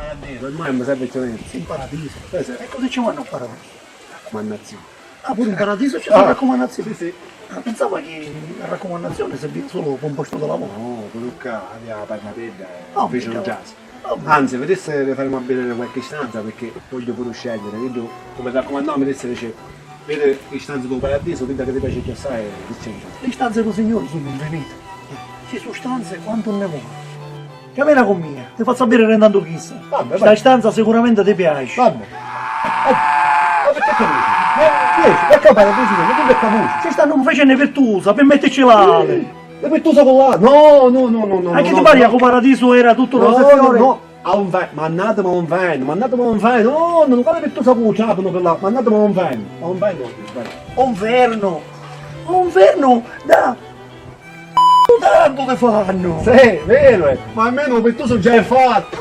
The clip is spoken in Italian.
paradiso, ormai mi serve eccellenza. In paradiso. Sì. E cosa ci vanno a paradiso? Raccomandazione. Ah, pure in paradiso c'è una raccomandazione? Sì. Ah, pensavo che la raccomandazione serviva solo per un posto di lavoro. No, Luca aveva parlato Oh, fece un mica. jazz. Oh, Anzi, vedesse le faremo a vedere qualche stanza perché voglio pure scegliere. Vedo, come raccomandavo, mi disse dice, vede che stanza del paradiso, vedi che ti piace che sai, che c'è. le stanze del Signore sono infinite. Ci sono stanze quanto ne vuoi. Camera con me, ti faccio sapere rendendo chissà. Vabbè, Questa stanza sicuramente ti piace. Vabbè. Ma perché capisci? Perché paradiso? Non è capisci? Ci stanno facendo virtuosa per metterci l'ale. E per tu sei con là? No. Anche ti pare che il paradiso era tutto rose e No, fiori? no. A un vino, mandatemi a un vino, no, non guarda che tu sei cuciato per là, mandatemi a un vino, Un verno da tanto che fanno. Sì, vero, ma almeno per tu sono già fatto.